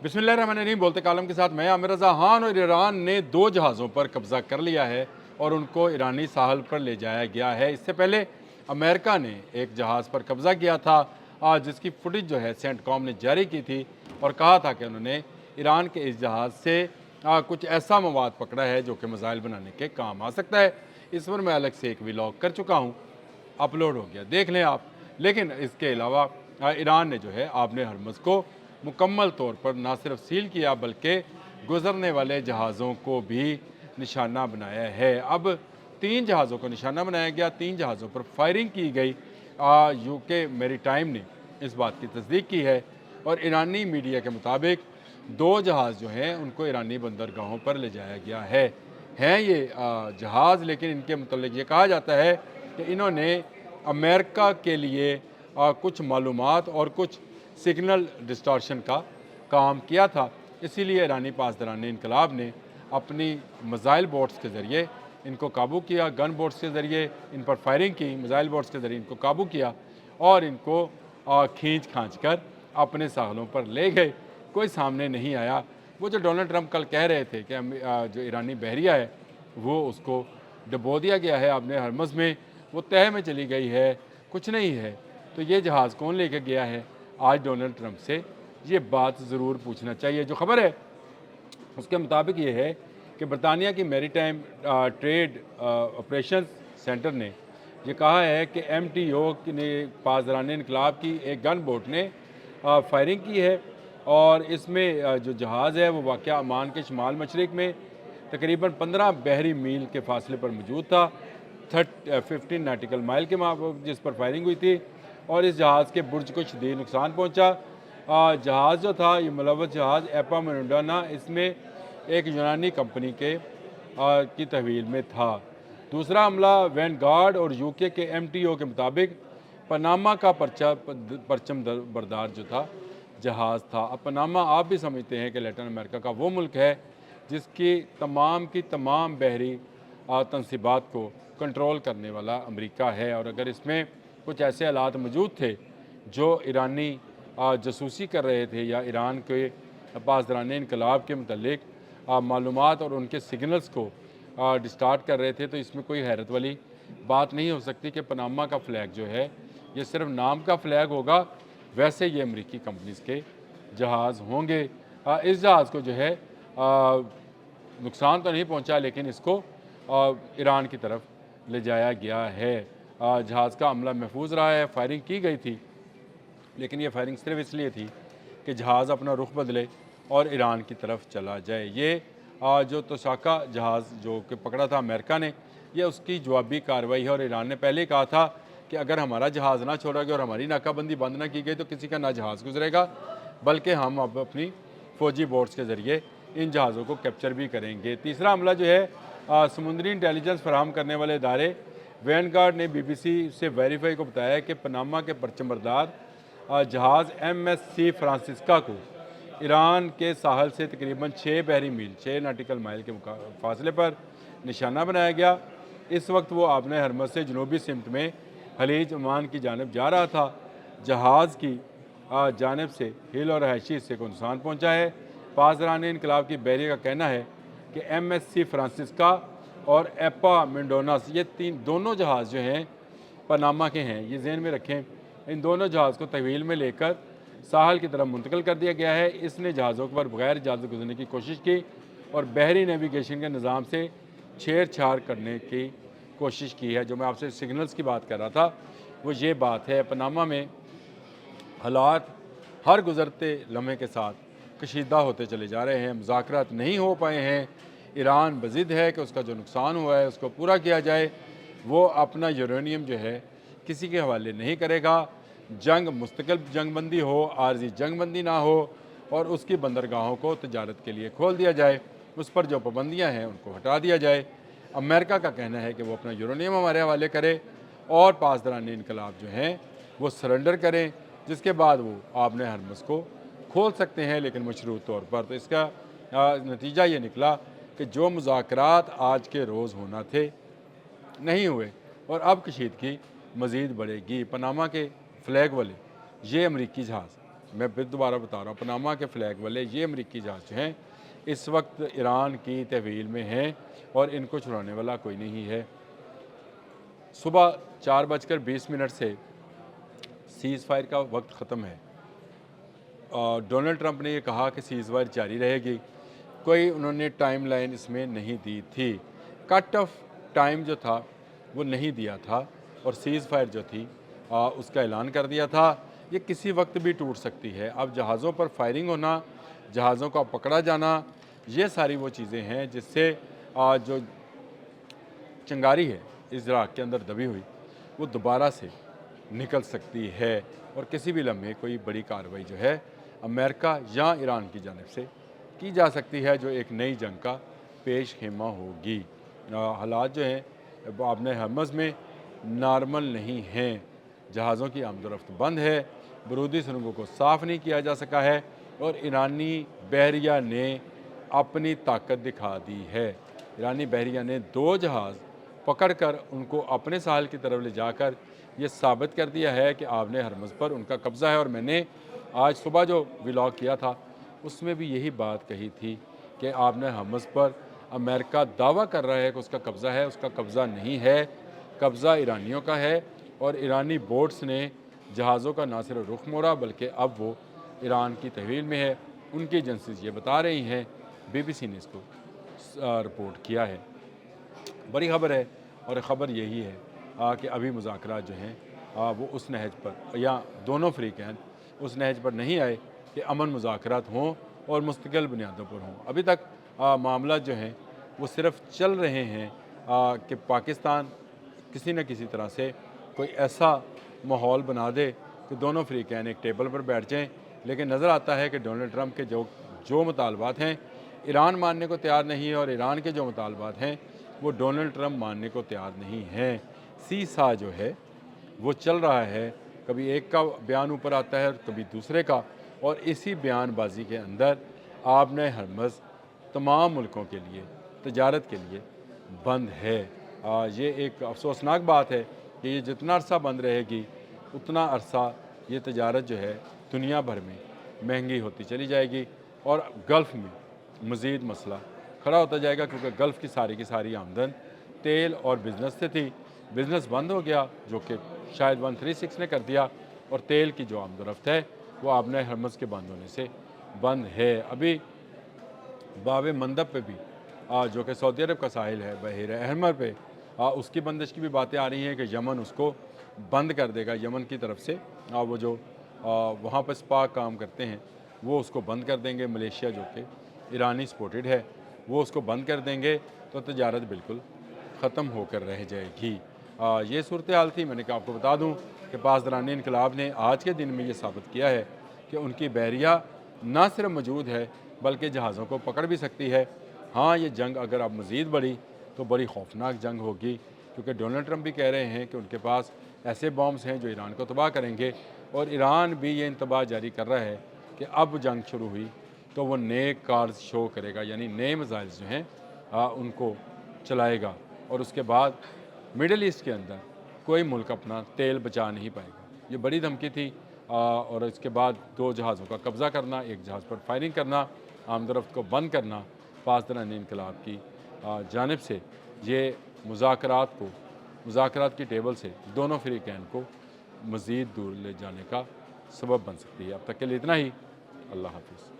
बिस्मिल्लाहिर्रहमानिर्रहीम। बोलते कालम के साथ मैं आमिर रज़ा। खान और ईरान ने 2 जहाज़ों पर कब्ज़ा कर लिया है और उनको ईरानी साहल पर ले जाया गया है। इससे पहले अमेरिका ने एक जहाज़ पर कब्ज़ा किया था, जिसकी फुटेज जो है सेंटकॉम ने जारी की थी और कहा था कि उन्होंने ईरान के इस जहाज़ से कुछ ऐसा मवाद पकड़ा है जो कि मिसाइल बनाने के काम आ सकता है। इस पर मैं अलग से एक व्लॉग कर चुका हूँ, अपलोड हो गया, देख लें आप। लेकिन इसके अलावा ईरान ने जो है आबने हरमुज़ को मुकम्मल तौर पर ना सिर्फ सील किया बल्कि गुजरने वाले जहाज़ों को भी निशाना बनाया है। अब 3 जहाज़ों को निशाना बनाया गया, 3 जहाज़ों पर फायरिंग की गई। यूके मैरीटाइम ने इस बात की तस्दीक की है और ईरानी मीडिया के मुताबिक 2 जहाज़ जो हैं उनको ईरानी बंदरगाहों पर ले जाया गया है। हैं ये जहाज़, लेकिन इनके मुतल्लिक ये कहा जाता है कि इन्होंने अमेरिका के लिए कुछ मालूमात और कुछ सिग्नल डिस्टॉर्शन का काम किया था। इसीलिए ईरानी पासदारान इनकलाब ने अपनी मिसाइल बोट्स के ज़रिए इनको काबू किया, गन बोट्स के ज़रिए इन पर फायरिंग की, मिसाइल बोट्स के ज़रिए इनको काबू किया और इनको खींच खांच कर अपने साहलों पर ले गए। कोई सामने नहीं आया। वो जो डोनाल्ड ट्रंप कल कह रहे थे कि जो ईरानी बहरिया है वो उसको डबो दिया गया है आबने हरमुज़ में, वो तह में चली गई है, कुछ नहीं है। तो ये जहाज़ कौन लेकर गया है? आज डोनाल्ड ट्रंप से ये बात ज़रूर पूछना चाहिए। जो खबर है उसके मुताबिक ये है कि बरतानिया की मैरीटाइम ट्रेड ऑपरेशन सेंटर ने ये कहा है कि MTO ने पासदारान इनकलाब की एक गन बोट ने फायरिंग की है और इसमें जो जहाज़ है वो वाक़या अमान के शुमाल मशरिक़ में तकरीबन 15 बहरी मील के फासले पर मौजूद था। 15 नाटिकल माइल के जिस पर फायरिंग हुई थी और इस जहाज़ के बुर्ज को शदीद नुकसान पहुंचा। जहाज़ जो था ये मुलव्वस जहाज़ एपा मेंडोना, इसमें एक यूनानी कंपनी के की तहवील में था। दूसरा हमला वैनगार्ड और यूके के MTO के मुताबिक पनामा का परचम बरदार जो था जहाज़ था। अब पनामा आप भी समझते हैं कि लैटिन अमेरिका का वो मुल्क है जिसकी तमाम बहरी तनसीबात को कंट्रोल करने वाला अमेरिका है और अगर इसमें कुछ ऐसे हालात मौजूद थे जो ईरानी जासूसी कर रहे थे या ईरान के पासदारान इनकलाब के मुतल्लिक मालूमात और उनके सिग्नल्स को डिस्टार्ट कर रहे थे, तो इसमें कोई हैरत वाली बात नहीं हो सकती कि पनामा का फ़्लैग जो है ये सिर्फ नाम का फ़्लैग होगा। वैसे ये अमेरिकी कंपनीज़ के जहाज़ होंगे। इस जहाज़ को जो है नुकसान तो नहीं पहुंचा, लेकिन इसको ईरान की तरफ ले जाया गया है। जहाज़ का अमला महफूज रहा है। फायरिंग की गई थी, लेकिन ये फायरिंग सिर्फ इसलिए थी कि जहाज़ अपना रुख बदले और ईरान की तरफ चला जाए। ये जो तोशाका जहाज़ जो कि पकड़ा था अमेरिका ने, ये उसकी जवाबी कार्रवाई है और ईरान ने पहले ही कहा था कि अगर हमारा जहाज़ ना छोड़ा गया और हमारी नाकाबंदी बंद ना की गई तो किसी का ना जहाज़ गुजरेगा, बल्कि हम अब अपनी फ़ौजी बोट्स के ज़रिए इन जहाज़ों को कैप्चर भी करेंगे। तीसरा हमला जो है समुद्री इंटेलिजेंस फराहम करने वाले इदारे वैनगार्ड ने BBC से वेरीफाई को बताया कि पनामा के परचमबरदार जहाज़ MSC फ्रांसिस्का को ईरान के साहल से तकरीबन 6 बहरी मील 6 नाटिकल माइल के फासले पर निशाना बनाया गया। इस वक्त वो आबने हरमुज़ से जनूबी सिमत में खलीज ओमान की जानब जा रहा था। जहाज़ की जानब से हिल और रहायशी हिस्से को नुकसान पहुँचा है। पासदारान इनकलाब की बहरिया का कहना है कि MSC फ्रांसिस्का और एपा मेंडोनास ये दोनों जहाज़ जो हैं पनामा के हैं, ये जहन में रखें। इन दोनों जहाज़ को तहवील में लेकर साहल की तरफ मुंतकिल कर दिया गया है। इसने जहाज़ों पर बगैर इजाज़त गुजरने की कोशिश की और बहरी नेविगेशन के निज़ाम से छेड़छाड़ करने की कोशिश की है। जो मैं आपसे सिग्नल्स की बात कर रहा था वो ये बात है। पनामा में हालात हर गुज़रते लम्हे के साथ कशीदा होते चले जा रहे हैं, मुज़ाकरात नहीं हो पाए हैं। ईरान बज़िद है कि उसका जो नुकसान हुआ है उसको पूरा किया जाए। वो अपना यूरेनियम जो है किसी के हवाले नहीं करेगा। जंग मुस्तकिल जंग बंदी हो, आर्जी जंग बंदी ना हो और उसकी बंदरगाहों को तजारत के लिए खोल दिया जाए, उस पर जो पाबंदियाँ हैं उनको हटा दिया जाए। अमेरिका का कहना है कि वो अपना यूरेनियम हमारे हवाले करे और पासदारान इनकलाब जो हैं वो सरेंडर करें, जिसके बाद वो आबने हरमुज़ को खोल सकते हैं, लेकिन मशरूत तौर पर। तो इसका नतीजा ये निकला कि जो मुज़ाकरात आज के रोज़ होना थे नहीं हुए और अब कशीदगी मज़ीद बढ़ेगी। पनामा के फ़्लैग वाले ये अमरीकी जहाज़ मैं फिर दोबारा बता रहा हूँ, पनामा के फ्लैग वाले ये अमरीकी जहाज़ जो हैं इस वक्त ईरान की तहवील में हैं और इनको छुड़ाने वाला कोई नहीं है। सुबह 4:20 से सीज़ फायर का वक्त ख़त्म है। डोनाल्ड ट्रंप ने ये कहा कि सीज़ फायर जारी रहेगी, कोई उन्होंने टाइम लाइन इसमें नहीं दी थी। कट ऑफ टाइम जो था वो नहीं दिया था और सीज़ फायर जो थी उसका ऐलान कर दिया था। ये किसी वक्त भी टूट सकती है। अब जहाज़ों पर फायरिंग होना, जहाज़ों का पकड़ा जाना, ये सारी वो चीज़ें हैं जिससे जो चिंगारी है इराक़ के अंदर दबी हुई वो दोबारा से निकल सकती है और किसी भी लम्हे कोई बड़ी कार्रवाई जो है अमेरिका या ईरान की जानिब से की जा सकती है, जो एक नई जंग का पेश खेमा होगी। हालात जो हैं वो आपने हरमज़ में नॉर्मल नहीं हैं। जहाज़ों की आमदोरफ्त बंद है, बरूदी सुरंगों को साफ़ नहीं किया जा सका है और ईरानी बहरिया ने अपनी ताकत दिखा दी है। ईरानी बहरिया ने 2 जहाज़ पकड़कर उनको अपने साहल की तरफ ले जाकर ये साबित कर दिया है कि आपने हरमज़ पर उनका कब्ज़ा है। और मैंने आज सुबह जो व्लॉग किया था उसमें भी यही बात कही थी कि आपने हरमज़ पर अमेरिका दावा कर रहा है कि उसका कब्ज़ा है, उसका कब्ज़ा नहीं है, कब्ज़ा ईरानियों का है। और ईरानी बोट्स ने जहाज़ों का ना सिर्फ रुख मोड़ा बल्कि अब वो ईरान की तहवील में है। उनकी एजेंसीज ये बता रही हैं, BBC ने इसको रिपोर्ट किया है। बड़ी ख़बर है और ख़बर यही है कि अभी मुज़ाकरात जो हैं वो उस नहज पर या दोनों फ़रीक़ैन उस नहज पर नहीं आए कि अमन मुज़ाकरात हों और मुस्तकिल बुनियादों पर हों। अभी तक मामला जो हैं वो सिर्फ़ चल रहे हैं कि पाकिस्तान किसी न किसी तरह से कोई ऐसा माहौल बना दे कि दोनों फ़रीक़ैन एक टेबल पर बैठ जाएँ। लेकिन नज़र आता है कि डोनाल्ड ट्रंप के जो मुतालबात हैं ईरान मानने को तैयार नहीं है और ईरान के जो मुतालबात हैं वो डोनाल्ड ट्रंप मानने को तैयार नहीं हैं। सीसा जो है वो चल रहा है, कभी एक का बयान ऊपर आता है और कभी दूसरे का, और इसी बयानबाजी के अंदर आपने हरमज़ तमाम मुल्कों के लिए तजारत के लिए बंद है। ये एक अफसोसनाक बात है कि ये जितना अरसा बंद रहेगी उतना अरसा ये तजारत जो है दुनिया भर में महंगी होती चली जाएगी और गल्फ़ में मज़ीद मसला खड़ा होता जाएगा, क्योंकि गल्फ़ की सारी आमदन तेल और बिज़नेस से थी। बिज़नेस बंद हो गया जो कि शायद 136 ने कर दिया, और तेल की जो आमदोरफ्त है वो आपने हरमज़ के बंद होने से बंद है। अभी बाब मंदब पे भी जो कि सऊदी अरब का साहिल है बहर अहमर पे, उसकी बंदिश की भी बातें आ रही हैं कि यमन उसको बंद कर देगा। यमन की तरफ से वो जो वहाँ पर स्पा काम करते हैं वो उसको बंद कर देंगे। मलेशिया जो कि ईरानी सपोर्टेड है वो उसको बंद कर देंगे, तो तजारत बिल्कुल ख़त्म होकर रह जाएगी। ये सूरत हाल थी। मैंने कहा आपको बता दूं कि पासदारानी इनकलाब ने आज के दिन में ये साबित किया है कि उनकी बहरिया ना सिर्फ मौजूद है बल्कि जहाज़ों को पकड़ भी सकती है। हाँ, ये जंग अगर अब मज़ीद बढ़ी तो बड़ी खौफनाक जंग होगी, क्योंकि डोनाल्ड ट्रंप भी कह रहे हैं कि उनके पास ऐसे बॉम्ब्स हैं जो ईरान को तबाह करेंगे, और ईरान भी ये इंतबाह जारी कर रहा है कि अब जंग शुरू हुई तो वो नए कार्स शो करेगा, यानी नए मिसाइल जो हैं उनको चलाएगा, और उसके बाद मिडल ईस्ट के अंदर कोई मुल्क अपना तेल बचा नहीं पाएगा। ये बड़ी धमकी थी। और इसके बाद 2 जहाज़ों का कब्ज़ा करना, एक जहाज़ पर फायरिंग करना, आमदरफ्त को बंद करना, पासदारानी इनकलाब की जानिब से ये मुज़ाकरात की टेबल से दोनों फ़रीक़ैन को मज़ीद दूर ले जाने का सबब बन सकती है। अब तक के लिए इतना ही। अल्लाह हाफ़िज़।